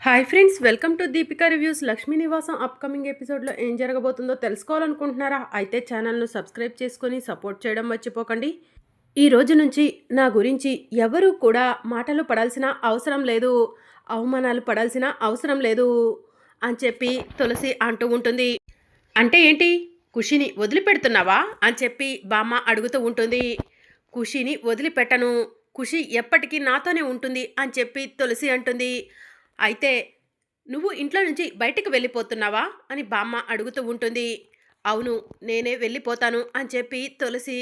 Hi friends, welcome to Deepika reviews. Lakshmi నివాసం upcoming ఎపిసోడ్లో ఏం జరగబోతుందో తెలుసుకోవాలనుకుంటున్నారా? అయితే ఛానల్ను సబ్స్క్రైబ్ చేసుకొని సపోర్ట్ చేయడం మర్చిపోకండి. ఈ రోజు నుంచి నా గురించి ఎవరూ కూడా మాటలు పడాల్సిన అవసరం లేదు, అవమానాలు పడాల్సిన అవసరం లేదు అని చెప్పి తులసి అంటూ ఉంటుంది. అంటే ఏంటి, ఖుషిని వదిలిపెడుతున్నావా అని చెప్పి బామ్మ అడుగుతూ ఉంటుంది. ఖుషిని వదిలిపెట్టను, ఖుషి ఎప్పటికీ నాతోనే ఉంటుంది అని చెప్పి తులసి అంటుంది. అయితే నువ్వు ఇంట్లో నుంచి బయటికి వెళ్ళిపోతున్నావా అని బామ్మ అడుగుతూ ఉంటుంది. అవును, నేనే వెళ్ళిపోతాను అని చెప్పి తులసి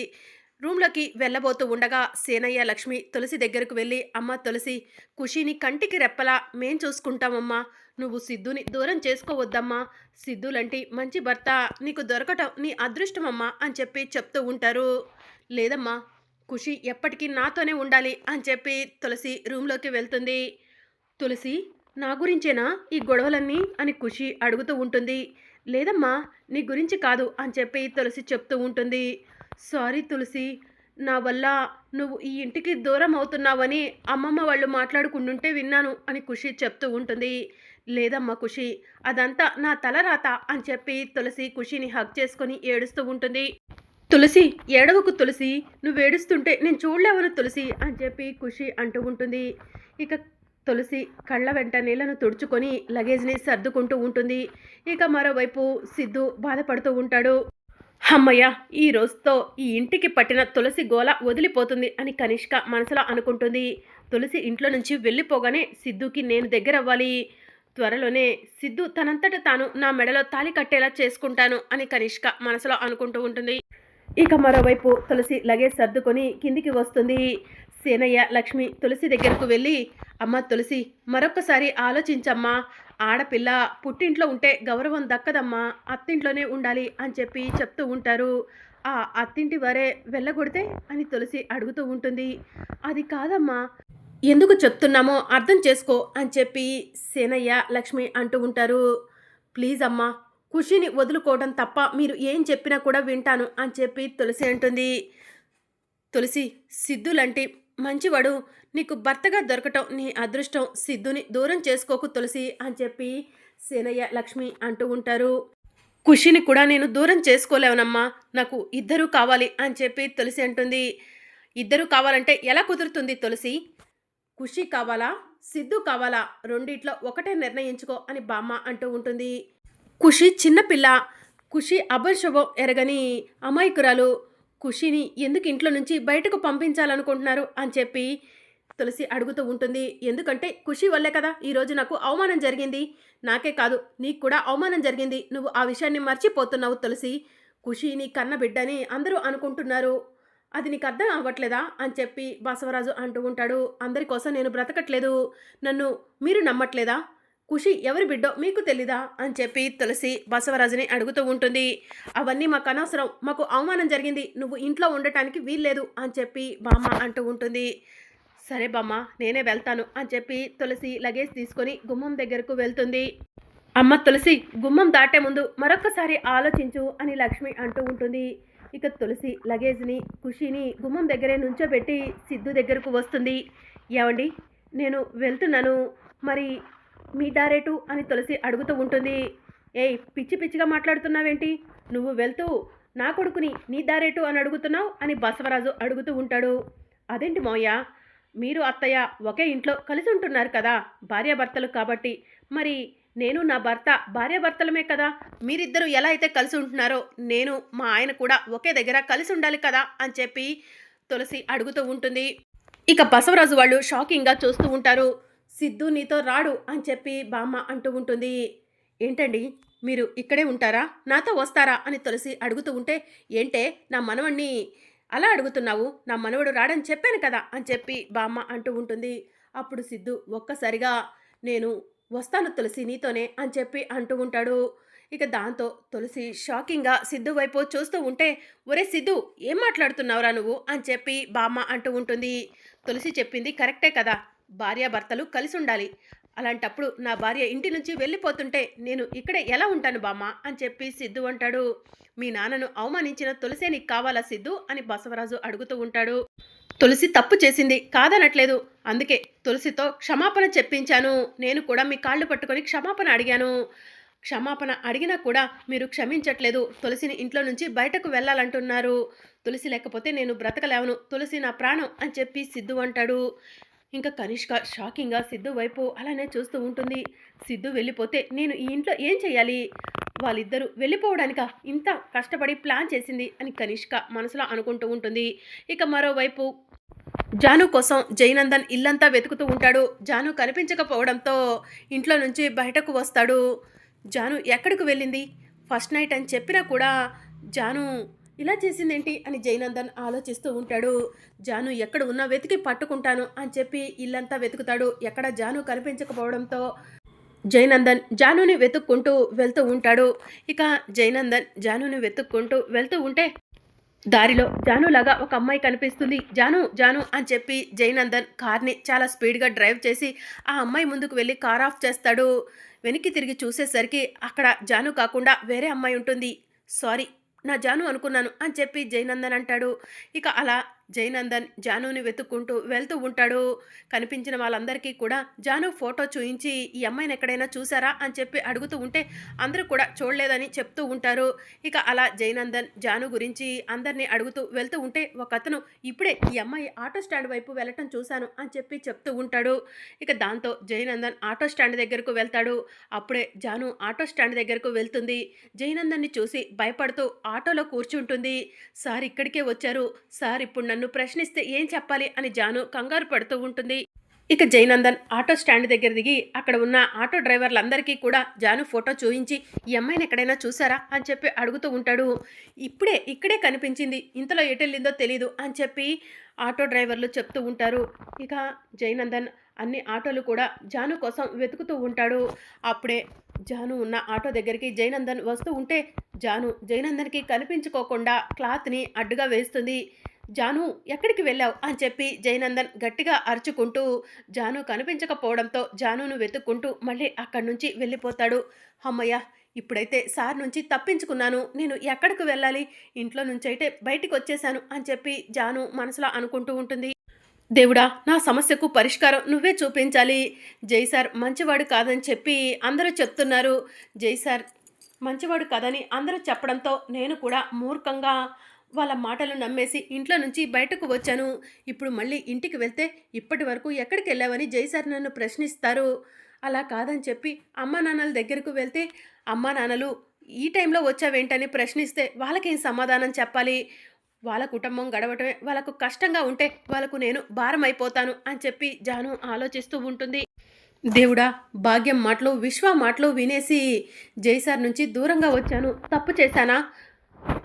రూమ్లోకి వెళ్ళబోతూ ఉండగా సేనయ్య లక్ష్మి తులసి దగ్గరకు వెళ్ళి, అమ్మ తులసి, ఖుషిని కంటికి రెప్పలా మేం చూసుకుంటామమ్మా, నువ్వు సిద్ధుని దూరం చేసుకోవద్దమ్మా, సిద్ధులంటి మంచి భర్త నీకు దొరకటం నీ అదృష్టమమ్మా అని చెప్పి చెప్తూ ఉంటారు. లేదమ్మా, ఖుషి ఎప్పటికీ నాతోనే ఉండాలి అని చెప్పి తులసి రూమ్లోకి వెళ్తుంది. తులసి, నా గురించేనా ఈ గొడవలన్నీ అని ఖుషి అడుగుతూ ఉంటుంది. లేదమ్మా, నీ గురించి కాదు అని చెప్పి తులసి చెప్తూ ఉంటుంది. సారీ తులసి, నా వల్ల నువ్వు ఈ ఇంటికి దూరం అవుతున్నావని అమ్మమ్మ వాళ్ళు మాట్లాడుకుంటుంటే విన్నాను అని ఖుషి చెప్తూ ఉంటుంది. లేదమ్మా ఖుషి, అదంతా నా తలరాత అని చెప్పి తులసి ఖుషిని హగ్ చేసుకొని ఏడుస్తూ ఉంటుంది. తులసి, ఏడవకు తులసి, నువ్వేడుస్తుంటే నేను చూడలేవను తులసి అని చెప్పి ఖుషి అంటూ ఉంటుంది. ఇక తులసి కళ్ళ వెంట నీళ్లను తుడుచుకొని లగేజ్ని సర్దుకుంటూ ఉంటుంది. ఇక మరోవైపు సిద్ధు బాధపడుతూ ఉంటాడు. అమ్మయ్య, ఈ రోజుతో ఈ ఇంటికి పట్టిన తులసి గోల వదిలిపోతుంది అని కనిష్క మనసులో అనుకుంటుంది. తులసి ఇంట్లో నుంచి వెళ్ళిపోగానే సిద్ధుకి నేను దగ్గరవ్వాలి, త్వరలోనే సిద్ధు తనంతట తాను నా మెడలో తాళి కట్టేలా చేసుకుంటాను అని కనిష్క మనసులో అనుకుంటూ ఉంటుంది. ఇక మరోవైపు తులసి లగేజ్ సర్దుకొని కిందికి వస్తుంది. సేనయ్య లక్ష్మి తులసి దగ్గరకు వెళ్ళి, అమ్మ తులసి, మరొక్కసారి ఆలోచించమ్మా, ఆడపిల్ల పుట్టింట్లో ఉంటే గౌరవం దక్కదమ్మా, అత్తింట్లోనే ఉండాలి అని చెప్పి చెప్తూ ఉంటారు. ఆ అత్తింటి వారే వెళ్ళగొడితే అని తులసి అడుగుతూ ఉంటుంది. అది కాదమ్మా, ఎందుకు చెప్తున్నామో అర్థం చేసుకో అని చెప్పి సేనయ్య లక్ష్మి అంటూ ఉంటారు. ప్లీజ్ అమ్మా, ఖుషిని వదులుకోవడం తప్ప మీరు ఏం చెప్పినా కూడా వింటాను అని చెప్పి తులసి అంటుంది. తులసి, సిద్ధులంటే మంచివాడు నీకు భర్తగా దొరకటం నీ అదృష్టం, సిద్ధుని దూరం చేసుకోకు తులసి అని చెప్పి సేనయ్య లక్ష్మి అంటూ ఉంటారు. ఖుషిని కూడా నేను దూరం చేసుకోలేవనమ్మా, నాకు ఇద్దరూ కావాలి అని చెప్పి తులసి అంటుంది. ఇద్దరూ కావాలంటే ఎలా కుదురుతుంది తులసి? ఖుషి కావాలా, సిద్ధు కావాలా, రెండిట్లో ఒకటే నిర్ణయించుకో అని బామ్మ అంటూ ఉంటుంది. ఖుషి చిన్నపిల్ల, ఖుషి అభంశుభం ఎరగని అమాయకురాలు, ఖుషిని ఎందుకు ఇంట్లో నుంచి బయటకు పంపించాలనుకుంటున్నారు అని చెప్పి తులసి అడుగుతూ ఉంటుంది. ఎందుకంటే ఖుషి వల్లే కదా ఈరోజు నాకు అవమానం జరిగింది, నాకే కాదు నీకు కూడా అవమానం జరిగింది, నువ్వు ఆ విషయాన్ని మర్చిపోతున్నావు తులసి. ఖుషి నీ కన్న బిడ్డని అందరూ అనుకుంటున్నారు, అది నీకు అర్థం అవ్వట్లేదా అని చెప్పి బసవరాజు అంటూ ఉంటాడు. అందరి కోసం నేను బ్రతకట్లేదు, నన్ను మీరు నమ్మట్లేదా, ఖుషి ఎవరి బిడ్డో మీకు తెలీదా అని చెప్పి తులసి బసవరాజుని అడుగుతూ ఉంటుంది. అవన్నీ మాకు అనవసరం, మాకు అవమానం జరిగింది, నువ్వు ఇంట్లో ఉండటానికి వీల్లేదు అని చెప్పి బామ్మ అంటూ ఉంటుంది. సరే బామ్మ, నేనే వెళ్తాను అని చెప్పి తులసి లగేజ్ తీసుకొని గుమ్మం దగ్గరకు వెళ్తుంది. అమ్మ తులసి, గుమ్మం దాటే ముందు మరొక్కసారి ఆలోచించు అని లక్ష్మి అంటూ ఉంటుంది. ఇక తులసి లగేజ్ని ఖుషిని గుమ్మం దగ్గరే నుంచోబెట్టి సిద్ధు దగ్గరకు వస్తుంది. ఏమండి, నేను వెళ్తున్నాను, మరి మీ దారేటు అని తులసి అడుగుతూ ఉంటుంది. ఏయ్, పిచ్చి పిచ్చిగా మాట్లాడుతున్నావేంటి, నువ్వు వెళ్తూ నా కొడుకుని నీ దారేటు అని అడుగుతున్నావు అని బసవరాజు అడుగుతూ ఉంటాడు. అదేంటి మోయ్య, మీరు అత్తయ్య ఒకే ఇంట్లో కలిసి ఉంటున్నారు కదా, భార్యాభర్తలు కాబట్టి, మరి నేను నా భర్త భార్యాభర్తలమే కదా, మీరిద్దరూ ఎలా అయితే కలిసి ఉంటున్నారో నేను మా ఆయన కూడా ఒకే దగ్గర కలిసి ఉండాలి కదా అని చెప్పి తులసి అడుగుతూ ఉంటుంది. ఇక బసవరాజు వాళ్ళు షాకింగ్గా చూస్తూ ఉంటారు. సిద్ధు నీతో రాడు అని చెప్పి బామ్మ అంటూ ఉంటుంది. ఏంటండి, మీరు ఇక్కడే ఉంటారా, నాతో వస్తారా అని తులసి అడుగుతూ ఉంటే, ఏంటే నా మనవణ్ణి అలా అడుగుతున్నావు, నా మనవడు రాడని చెప్పాను కదా అని చెప్పి బామ్మ అంటూ ఉంటుంది. అప్పుడు సిద్ధు ఒక్కసారిగా నేను వస్తాను తులసి నీతోనే అని చెప్పి అంటూ ఉంటాడు. ఇక దాంతో తులసి షాకింగ్గా సిద్ధు వైపు చూస్తూ ఉంటే, ఒరే సిద్ధు, ఏం మాట్లాడుతున్నావురా నువ్వు అని చెప్పి బామ్మ అంటూ ఉంటుంది. తులసి చెప్పింది కరెక్టే కదా, భార్యాభర్తలు కలిసి ఉండాలి, అలాంటప్పుడు నా భార్య ఇంటి నుంచి వెళ్ళిపోతుంటే నేను ఇక్కడే ఎలా ఉంటాను బామ్మ అని చెప్పి సిద్ధు అంటాడు. మీ నాన్నను అవమానించిన తులసే నీకు కావాలా సిద్ధు అని బసవరాజు అడుగుతూ ఉంటాడు. తులసి తప్పు చేసింది కాదనట్లేదు. అందుకే తులసితో క్షమాపణ చెప్పించాను. నేను కూడా మీ కాళ్ళు పట్టుకొని క్షమాపణ అడిగాను. క్షమాపణ అడిగినా కూడా మీరు క్షమించట్లేదు. తులసిని ఇంట్లో నుంచి బయటకు వెళ్ళాలంటున్నారు. తులసి లేకపోతే నేను బ్రతకలేవను. తులసి నా ప్రాణం అని చెప్పి సిద్ధు అంటాడు. ఇంకా కనిష్క షాకింగ్గా సిద్ధు వైపు అలానే చూస్తూ ఉంటుంది. సిద్ధు వెళ్ళిపోతే నేను ఈ ఇంట్లో ఏం చేయాలి? వాళ్ళిద్దరూ వెళ్ళిపోవడానిక ఇంత కష్టపడి ప్లాన్ చేసింది అని కనిష్క మనసులో అనుకుంటూ ఉంటుంది. ఇక మరోవైపు జాను కోసం జయనందన్ ఇల్లంతా వెతుకుతూ ఉంటాడు. జాను కనిపించకపోవడంతో ఇంట్లో నుంచి బయటకు వస్తాడు. జాను ఎక్కడికి వెళ్ళింది? ఫస్ట్ నైట్ అని చెప్పినా కూడా జాను ఇలా చేసిందేంటి అని జయనందన్ ఆలోచిస్తూ ఉంటాడు. జాను ఎక్కడ ఉన్నా వెతికి పట్టుకుంటాను అని చెప్పి ఇల్లంతా వెతుకుతాడు. ఎక్కడ జాను కనిపించకపోవడంతో జయనందన్ జానుని వెతుక్కుంటూ వెళ్తూ ఉంటాడు. ఇక జయనందన్ జానుని వెతుక్కుంటూ వెళ్తూ ఉంటే దారిలో జానులాగా ఒక అమ్మాయి కనిపిస్తుంది. జాను జాను అని చెప్పి జయనందన్ కార్ని చాలా స్పీడ్గా డ్రైవ్ చేసి ఆ అమ్మాయి ముందుకు వెళ్ళి కార్ ఆఫ్ చేస్తాడు. వెనక్కి తిరిగి చూసేసరికి అక్కడ జాను కాకుండా వేరే అమ్మాయి ఉంటుంది. సారీ, నా జాను అనుకున్నాను అని చెప్పి జయనందన్ అంటాడు. ఇక అలా జయనందన్ జానుని వెతుక్కుంటూ వెళ్తూ ఉంటాడు. కనిపించిన వాళ్ళందరికీ కూడా జాను ఫోటో చూయించి ఈ అమ్మాయిని ఎక్కడైనా చూసారా అని చెప్పి అడుగుతూ ఉంటే అందరూ కూడా చూడలేదని చెప్తూ ఉంటారు. ఇక అలా జయనందన్ జాను గురించి అందరినీ అడుగుతూ వెళ్తూ ఉంటే ఒక అతను ఇప్పుడే ఈ అమ్మాయి ఆటో స్టాండ్ వైపు వెళ్ళటం చూశాను అని చెప్పి చెప్తూ ఉంటాడు. ఇక దాంతో జయనందన్ ఆటో స్టాండ్ దగ్గరకు వెళ్తాడు. అప్పుడే జాను ఆటో స్టాండ్ దగ్గరకు వెళ్తుంది. జయనందన్ని చూసి భయపడుతూ ఆటోలో కూర్చుంటుంది. సార్ ఇక్కడికే వచ్చారు సార్, ఇప్పుడు నన్ను ప్రశ్నిస్తే ఏం చెప్పాలి అని జాను కంగారు పడుతూ ఉంటుంది. ఇక జయనందన్ ఆటో స్టాండ్ దగ్గర దిగి అక్కడ ఉన్న ఆటో డ్రైవర్లందరికీ కూడా జాను ఫోటో చూయించి ఈ అమ్మాయిని ఎక్కడైనా చూసారా అని చెప్పి అడుగుతూ ఉంటాడు. ఇక్కడే కనిపించింది, ఇంతలో ఎటెళ్ళిందో తెలీదు అని చెప్పి ఆటో డ్రైవర్లు చెప్తూ ఉంటారు. ఇక జయనందన్ అన్ని ఆటోలు కూడా జాను కోసం వెతుకుతూ ఉంటాడు. అప్పుడే జాను ఉన్న ఆటో దగ్గరికి జయనందన్ వస్తూ ఉంటే జాను జయనందన్కి కనిపించుకోకుండా క్లాత్ని అడ్డుగా వేస్తుంది. జాను ఎక్కడికి వెళ్ళావు అని చెప్పి జయనందన్ గట్టిగా అరుచుకుంటూ జాను కనిపించకపోవడంతో జానును వెతుక్కుంటూ మళ్ళీ అక్కడి నుంచి వెళ్ళిపోతాడు. అమ్మయ్య, ఇప్పుడైతే సార్ నుంచి తప్పించుకున్నాను. నేను ఎక్కడికి వెళ్ళాలి? ఇంట్లో నుంచి అయితే బయటికి వచ్చేసాను అని చెప్పి జాను మనసులో అనుకుంటూ ఉంటుంది. దేవుడా, నా సమస్యకు పరిష్కారం నువ్వే చూపించాలి. జై సార్ మంచివాడు కాదని చెప్పి అందరూ చెప్తున్నారు. జై సార్ మంచివాడు కాదని అందరూ చెప్పడంతో నేను కూడా మూర్ఖంగా వాళ్ళ మాటలు నమ్మేసి ఇంట్లో నుంచి బయటకు వచ్చాను. ఇప్పుడు మళ్ళీ ఇంటికి వెళ్తే ఇప్పటి వరకు ఎక్కడికి వెళ్ళావని జై సార్ నన్ను ప్రశ్నిస్తారు. అలా కాదని చెప్పి అమ్మా నాన్నల దగ్గరకు వెళ్తే అమ్మా నాన్నలు ఈ టైంలో వచ్చావేంటని ప్రశ్నిస్తే వాళ్ళకేం సమాధానం చెప్పాలి? వాళ్ళ కుటుంబం గడవటమే వాళ్ళకు కష్టంగా ఉంటే వాళ్ళకు నేను భారం అయిపోతాను అని చెప్పి జాను ఆలోచిస్తూ ఉంటుంది. దేవుడా, భాగ్యం మాటలు విశ్వ మాటలు వినేసి జైసార్ నుంచి దూరంగా వచ్చాను, తప్పు చేశానా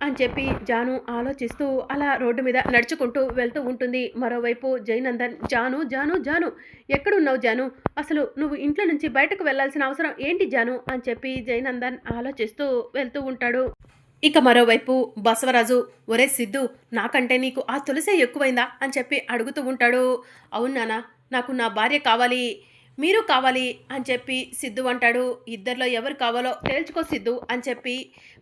అని చెప్పి జాను ఆలోచిస్తూ అలా రోడ్డు మీద నడుచుకుంటూ వెళ్తూ ఉంటుంది. మరోవైపు జయనందన్ జాను జాను జాను ఎక్కడున్నావు జాను? అసలు నువ్వు ఇంట్లో నుంచి బయటకు వెళ్లాల్సిన అవసరం ఏంటి జాను అని చెప్పి జయనందన్ ఆలోచిస్తూ వెళ్తూ ఉంటాడు. ఇక మరోవైపు బసవరాజు, ఒరే సిద్ధు, నాకంటే నీకు ఆ తులసే ఎక్కువైందా అని చెప్పి అడుగుతూ ఉంటాడు. అవును నాన్న, నాకు నా భార్య కావాలి, మీరు కావాలి అని చెప్పి సిద్ధు అంటాడు. ఇద్దరిలో ఎవరు కావాలో తేల్చుకో సిద్ధు అని చెప్పి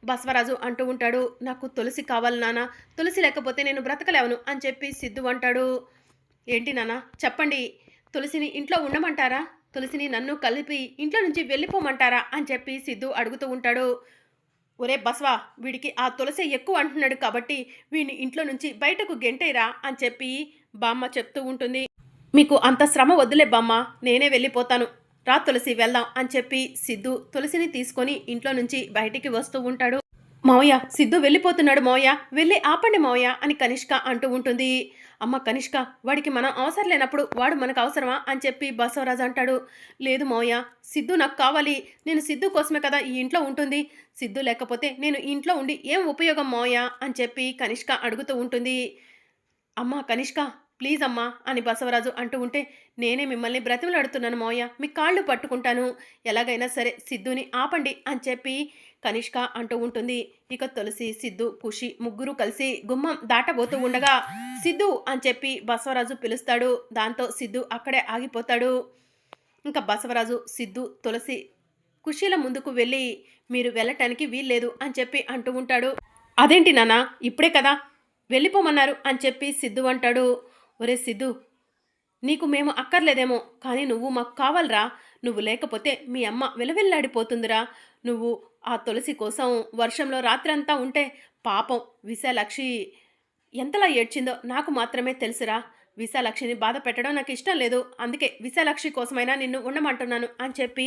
బసవరాజు అంటూ ఉంటాడు. నాకు తులసి కావాలి నాన్న, తులసి లేకపోతే నేను బ్రతకలేవను అని చెప్పి సిద్ధు అంటాడు. ఏంటి నాన్న చెప్పండి, తులసిని ఇంట్లో ఉండమంటారా? తులసిని నన్ను కలిపి ఇంట్లో నుంచి వెళ్ళిపోమంటారా అని చెప్పి సిద్ధు అడుగుతూ ఉంటాడు. ఒరే బసవా, వీడికి ఆ తులసే ఎక్కువ అంటున్నాడు కాబట్టి వీడిని ఇంట్లో నుంచి బయటకు గెంటేరా అని చెప్పి బామ్మ చెప్తూ ఉంటుంది. మీకు అంత శ్రమ వద్దులే బామ్మ, నేనే వెళ్ళిపోతాను, రా తులసి వెళ్దాం అని చెప్పి సిద్ధు తులసిని తీసుకొని ఇంట్లో నుంచి బయటికి వస్తూ ఉంటాడు. మావయ్య, సిద్ధు వెళ్ళిపోతున్నాడు మావయ్య, వెళ్ళి ఆపండి మావయ్య అని కనిష్క అంటూ ఉంటుంది. అమ్మ కనిష్క, వాడికి మనం అవసరం లేనప్పుడు వాడు మనకు అవసరమా అని చెప్పి బసవరాజు అంటాడు. లేదు మావయ్య, సిద్ధు నాకు కావాలి, నేను సిద్ధు కోసమే కదా ఈ ఇంట్లో ఉంటుంది, సిద్ధు లేకపోతే నేను ఇంట్లో ఉండి ఏం ఉపయోగం మావయ్య అని చెప్పి కనిష్క అడుగుతూ ఉంటుంది. అమ్మ కనిష్క ప్లీజ్ అమ్మా అని బసవరాజు అంటూ ఉంటే, నేనే మిమ్మల్ని బ్రతిమలాడుతున్నాను మావయ్య, మీ కాళ్ళు పట్టుకుంటాను, ఎలాగైనా సరే సిద్ధుని ఆపండి అని చెప్పి కనిష్క అంటూ ఉంటుంది. ఇక తులసి, సిద్ధు, ఖుషి ముగ్గురు కలిసి గుమ్మం దాటబోతూ ఉండగా సిద్ధు అని చెప్పి బసవరాజు పిలుస్తాడు. దాంతో సిద్ధు అక్కడే ఆగిపోతాడు. ఇంకా బసవరాజు, సిద్ధు, తులసి కుషీల ముందుకు వెళ్ళి మీరు వెళ్ళటానికి వీల్లేదు అని చెప్పి అంటూ ఉంటాడు. అదేంటి నాన్న ఇప్పుడే కదా వెళ్ళిపోమన్నారు అని చెప్పి సిద్ధు అంటాడు. ఒరే సిద్ధు, నీకు మేము అక్కర్లేదేమో కానీ నువ్వు మాకు కావాలరా. నువ్వు లేకపోతే మీ అమ్మ విలవిల్లాడిపోతుందిరా. నువ్వు ఆ తులసి కోసం వర్షంలో రాత్రంతా ఉంటే పాపం విశాలాక్షి ఎంతలా ఏడ్చిందో నాకు మాత్రమే తెలుసురా. విశాలాక్షిని బాధ పెట్టడం నాకు ఇష్టం లేదు. అందుకే విశాలాక్షి కోసమైనా నిన్ను ఉండమంటున్నాను అని చెప్పి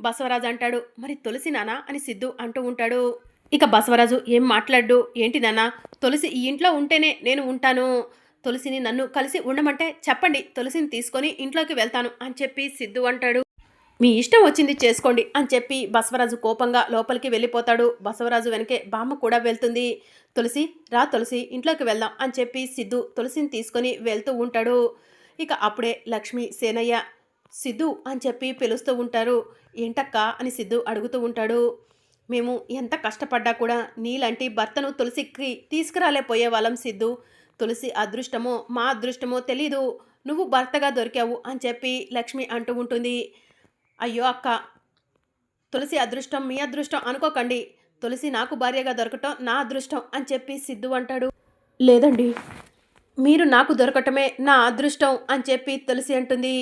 బసవరాజు అంటాడు. మరి తులసి నానా అని సిద్ధు అంటూ ఉంటాడు. ఇక బసవరాజు ఏం మాట్లాడు. ఏంటి నాన్న, తులసి ఈ ఇంట్లో ఉంటేనే నేను ఉంటాను. తులసిని నన్ను కలిసి ఉండమంటే చెప్పండి, తులసిని తీసుకొని ఇంట్లోకి వెళ్తాను అని చెప్పి సిద్ధు అంటాడు. మీ ఇష్టం వచ్చింది చేసుకోండి అని చెప్పి బసవరాజు కోపంగా లోపలికి వెళ్ళిపోతాడు. బసవరాజు వెనకే బామ్మ కూడా వెళ్తుంది. తులసి రా తులసి ఇంట్లోకి వెళ్దాం అని చెప్పి సిద్ధు తులసిని తీసుకొని వెళ్తూ ఉంటాడు. ఇక అప్పుడే లక్ష్మి, సేనయ్య సిద్ధు అని చెప్పి పిలుస్తూ ఉంటారు. ఏంటక్క అని సిద్ధు అడుగుతూ ఉంటాడు. మేము ఎంత కష్టపడ్డా కూడా నీలాంటి భర్తను తులసికి తీసుకురాలేపోయేవాళ్ళం సిద్ధు. తులసి అదృష్టమో మా అదృష్టమో తెలీదు, నువ్వు భర్తగా దొరికావు అని చెప్పి లక్ష్మి అంటూ ఉంటుంది. అయ్యో అక్క, తులసి అదృష్టం మీ అదృష్టం అనుకోకండి. తులసి నాకు భార్యగా దొరకటం నా అదృష్టం అని చెప్పి సిద్ధు అంటాడు. లేదండి, మీరు నాకు దొరకటమే నా అదృష్టం అని చెప్పి తులసి అంటుంది.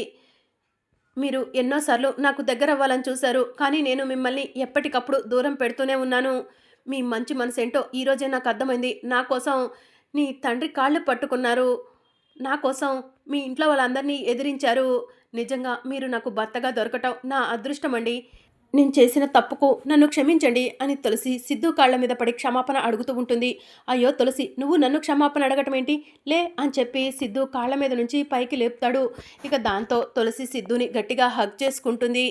మీరు ఎన్నోసార్లు నాకు దగ్గర అవ్వాలని చూశారు, కానీ నేను మిమ్మల్ని ఎప్పటికప్పుడు దూరం పెడుతూనే ఉన్నాను. మీ మంచి మనసు ఏంటో ఈరోజే నాకు అర్థమైంది. నా కోసం నీ తండ్రి కాళ్ళు పట్టుకున్నారు. నా కోసం మీ ఇంట్లో వాళ్ళందరినీ ఎదిరించారు. నిజంగా మీరు నాకు భర్తగా దొరకటం నా అదృష్టం అండి. నేను చేసిన తప్పుకు నన్ను క్షమించండి అని తులసి సిద్ధు కాళ్ళ మీద పడి క్షమాపణ అడుగుతూ ఉంటుంది. అయ్యో తులసి, నువ్వు నన్ను క్షమాపణ అడగటం ఏంటి, లే అని చెప్పి సిద్ధు కాళ్ళ మీద నుంచి పైకి లేపుతాడు. ఇక దాంతో తులసి సిద్ధుని గట్టిగా హగ్ చేసుకుంటుంది.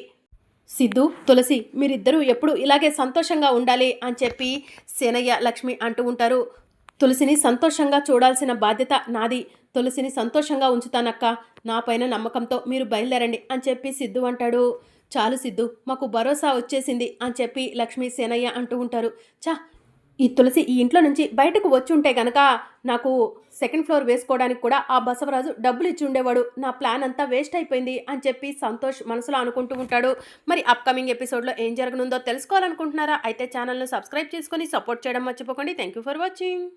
సిద్ధు, తులసి మీరిద్దరూ ఎప్పుడు ఇలాగే సంతోషంగా ఉండాలి అని చెప్పి సేనయ్య, లక్ష్మి అంటూ ఉంటారు. తులసిని సంతోషంగా చూడాల్సిన బాధ్యత నాది. తులసిని సంతోషంగా ఉంచుతానక్క. నా పైన నమ్మకంతో మీరు బయలుదేరండి అని చెప్పి సిద్ధు అంటాడు. చాలు సిద్ధు, మాకు భరోసా వచ్చేసింది అని చెప్పి లక్ష్మీ, సేనయ్య అంటూ ఉంటారు. ఈ తులసి ఈ ఇంట్లో నుంచి బయటకు వచ్చి ఉంటే గనక నాకు సెకండ్ ఫ్లోర్ వేసుకోవడానికి కూడా ఆ బసవరాజు డబ్బులు ఇచ్చి ఉండేవాడు. నా ప్లాన్ అంతా వేస్ట్ అయిపోయింది అని చెప్పి సంతోష్ మనసులో అనుకుంటూ ఉంటాడు. మరి అప్కమింగ్ ఎపిసోడ్లో ఏం జరగనుందో తెలుసుకోవాలనుకుంటున్నారా? అయితే ఛానల్ను సబ్స్క్రైబ్ చేసుకొని సపోర్ట్ చేయడం మర్చిపోకండి. Thank you for watching.